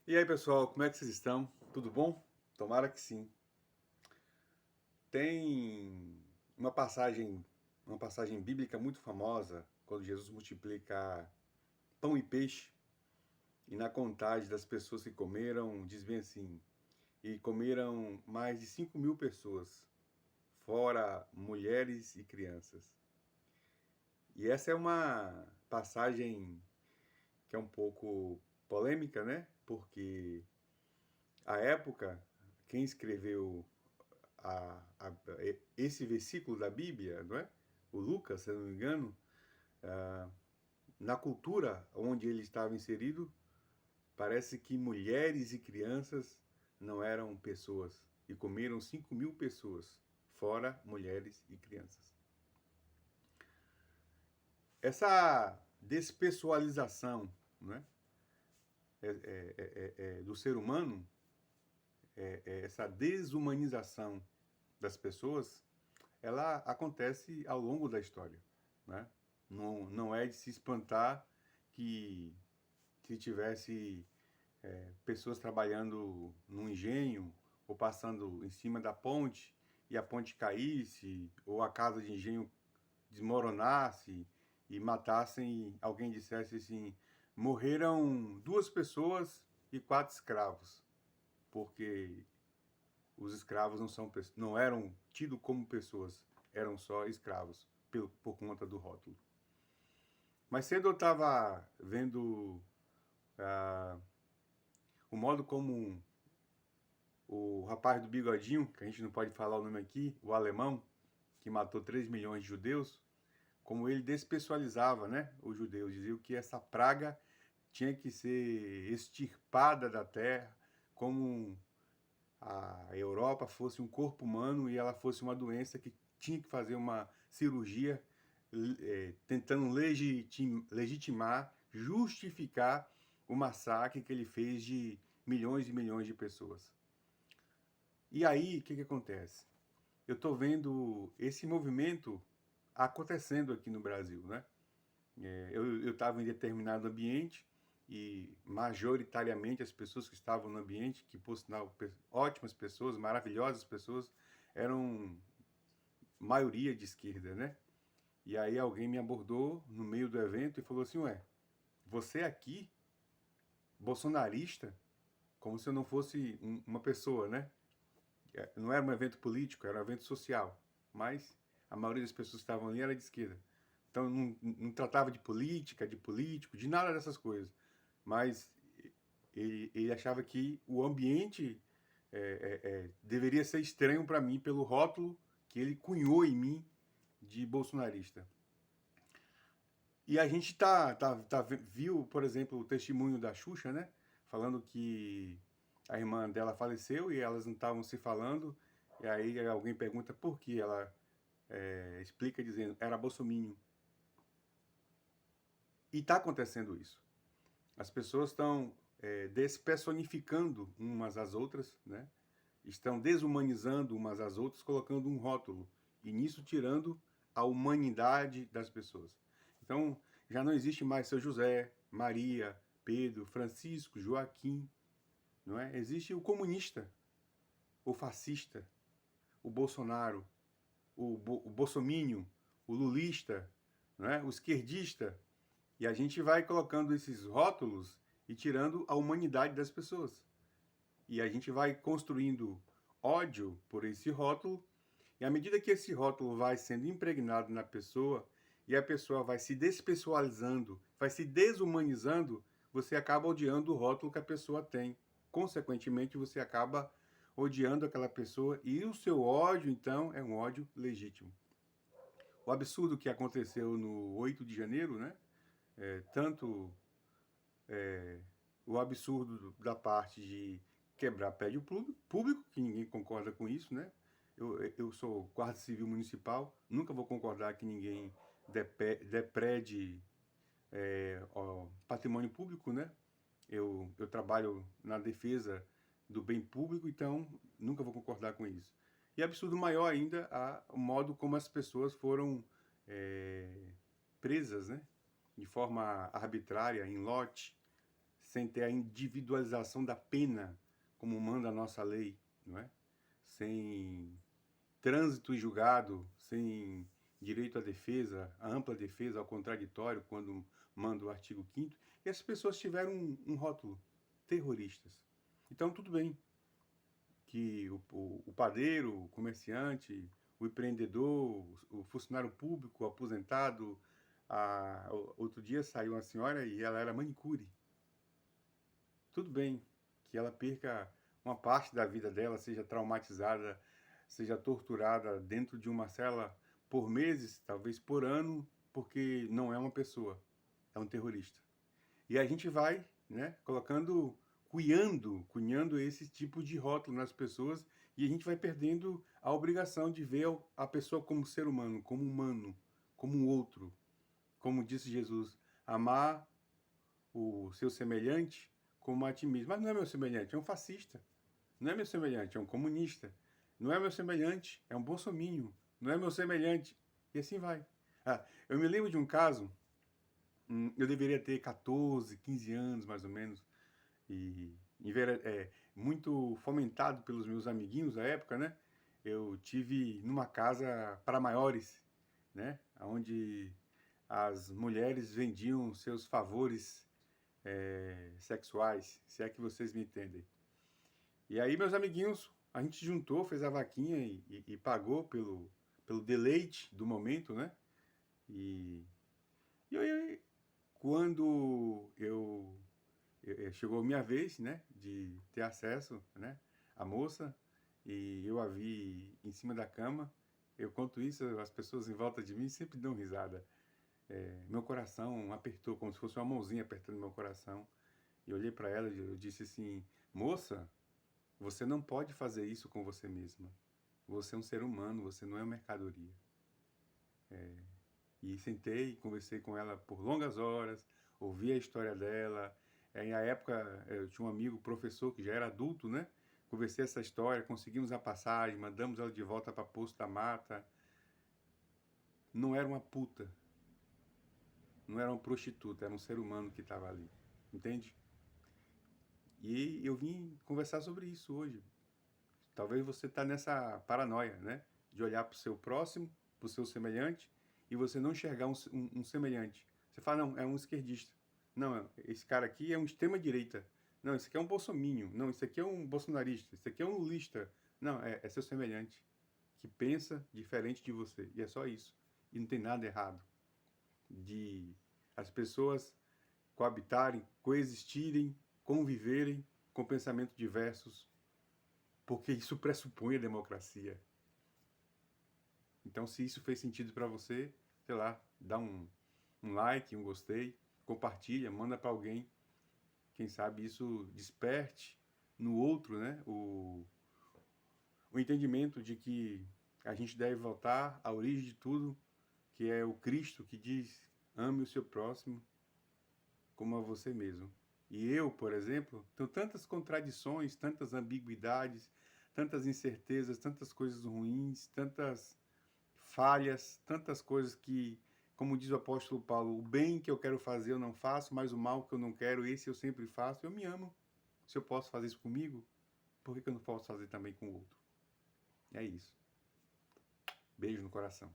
E aí, pessoal, como é que vocês estão? Tudo bom? Tomara que sim. Tem uma passagem bíblica muito famosa, quando Jesus multiplica pão e peixe, e na contagem das pessoas que comeram, diz bem assim, e comeram mais de 5.000 pessoas, fora mulheres e crianças. E essa é uma passagem que é um pouco polêmica, né? Porque a época, quem escreveu esse versículo da Bíblia, não é? O Lucas, se eu não me engano, na cultura onde ele estava inserido, parece que mulheres e crianças não eram pessoas e comeram 5.000 pessoas, fora mulheres e crianças. Essa despessoalização, não é? Do ser humano, essa desumanização das pessoas, ela acontece ao longo da história, né? Não é de se espantar que se tivesse pessoas trabalhando num engenho ou passando em cima da ponte e a ponte caísse ou a casa de engenho desmoronasse e matassem, alguém dissesse assim, morreram 2 pessoas e 4 escravos, porque os escravos não eram tidos como pessoas, eram só escravos por conta do rótulo. Mas cedo eu estava vendo o modo como o rapaz do bigodinho, que a gente não pode falar o nome aqui, o alemão, que matou 3 milhões de judeus, como ele despessoalizava, né, os judeus. Dizia que essa praga tinha que ser extirpada da terra, como a Europa fosse um corpo humano e ela fosse uma doença que tinha que fazer uma cirurgia tentando legitimar, justificar o massacre que ele fez de milhões e milhões de pessoas. E aí, o que acontece? Eu estou vendo esse movimento acontecendo aqui no Brasil, né? Eu estava em determinado ambiente e majoritariamente as pessoas que estavam no ambiente, que por sinal ótimas pessoas, maravilhosas pessoas, eram maioria de esquerda, né? E aí alguém me abordou no meio do evento e falou assim, ué, você aqui, bolsonarista, como se eu não fosse uma pessoa, né? Não era um evento político, era um evento social, mas a maioria das pessoas que estavam ali era de esquerda. Então não tratava de política, de político, de nada dessas coisas. Mas ele achava que o ambiente deveria ser estranho para mim pelo rótulo que ele cunhou em mim de bolsonarista. E a gente viu, por exemplo, o testemunho da Xuxa, né? Falando que a irmã dela faleceu e elas não estavam se falando. E aí alguém pergunta por que ela explica dizendo era bolsominion. E está acontecendo isso. As pessoas estão despersonificando umas às outras, né? Estão desumanizando umas às outras, colocando um rótulo. E nisso tirando a humanidade das pessoas. Então, já não existe mais seu José, Maria, Pedro, Francisco, Joaquim, não é? Existe o comunista, o fascista, o Bolsonaro, o bolsomínio, o lulista, não é? O esquerdista. E a gente vai colocando esses rótulos e tirando a humanidade das pessoas. E a gente vai construindo ódio por esse rótulo, e à medida que esse rótulo vai sendo impregnado na pessoa e a pessoa vai se despessoalizando, vai se desumanizando, você acaba odiando o rótulo que a pessoa tem. Consequentemente, você acaba odiando aquela pessoa e o seu ódio, então, é um ódio legítimo. O absurdo que aconteceu no 8 de janeiro, né? Tanto o absurdo da parte de quebrar prédio público, que ninguém concorda com isso, né? Eu sou guarda civil municipal, nunca vou concordar que ninguém deprede patrimônio público, né? Eu trabalho na defesa do bem público, então nunca vou concordar com isso. E absurdo maior ainda o modo como as pessoas foram presas, né? De forma arbitrária, em lote, sem ter a individualização da pena, como manda a nossa lei, não é? Sem trânsito e julgado, sem direito à defesa, à ampla defesa, ao contraditório, quando manda o artigo 5º, e as pessoas tiveram um rótulo, terroristas. Então, tudo bem que o padeiro, o comerciante, o empreendedor, o funcionário público, o aposentado, outro dia saiu uma senhora e ela era manicure. Tudo bem que ela perca uma parte da vida dela, seja traumatizada, seja torturada dentro de uma cela por meses, talvez por ano, porque não é uma pessoa, é um terrorista. E a gente vai, né, cunhando esse tipo de rótulo nas pessoas, e a gente vai perdendo a obrigação de ver a pessoa como ser humano, como um outro. Como disse Jesus, amar o seu semelhante como a ti mesmo. Mas não é meu semelhante, é um fascista. Não é meu semelhante, é um comunista. Não é meu semelhante, é um bolsominion. Não é meu semelhante. E assim vai. Eu me lembro de um caso, eu deveria ter 14, 15 anos mais ou menos, e muito fomentado pelos meus amiguinhos da época, né? Eu tive numa casa para maiores, né? Onde as mulheres vendiam seus favores sexuais, se é que vocês me entendem. E aí, meus amiguinhos, a gente juntou, fez a vaquinha e pagou pelo deleite do momento, né? E aí, quando chegou a minha vez, né, de ter acesso, né, à moça, e eu a vi em cima da cama, eu conto isso, as pessoas em volta de mim sempre dão risada. Meu coração apertou, como se fosse uma mãozinha apertando meu coração. E eu olhei para ela e eu disse assim: moça, você não pode fazer isso com você mesma. Você é um ser humano, você não é uma mercadoria. E sentei, conversei com ela por longas horas, ouvi a história dela. Na época, eu tinha um amigo, professor, que já era adulto, né? Conversei essa história, conseguimos a passagem, mandamos ela de volta para Poço da Mata. Não era uma puta, não era uma prostituta, era um ser humano que estava ali, entende? E eu vim conversar sobre isso hoje. Talvez você está nessa paranoia, né? De olhar para o seu próximo, para o seu semelhante, e você não enxergar um semelhante. Você fala, não, é um esquerdista. Não, esse cara aqui é um extrema-direita. Não, esse aqui é um bolsominion. Não, esse aqui é um bolsonarista. Esse aqui é um lulista. Não, é seu semelhante, que pensa diferente de você. E é só isso. E não tem nada errado de as pessoas coabitarem, coexistirem, conviverem com pensamentos diversos, porque isso pressupõe a democracia. Então, se isso fez sentido para você, sei lá, dá um like, um gostei, compartilha, manda para alguém. Quem sabe isso desperte no outro, né, o entendimento de que a gente deve voltar à origem de tudo, que é o Cristo que diz: ame o seu próximo como a você mesmo. E eu, por exemplo, tenho tantas contradições, tantas ambiguidades, tantas incertezas, tantas coisas ruins, tantas falhas, tantas coisas que, como diz o apóstolo Paulo, o bem que eu quero fazer eu não faço, mas o mal que eu não quero, esse eu sempre faço. Eu me amo. Se eu posso fazer isso comigo, por que eu não posso fazer também com o outro? É isso. Beijo no coração.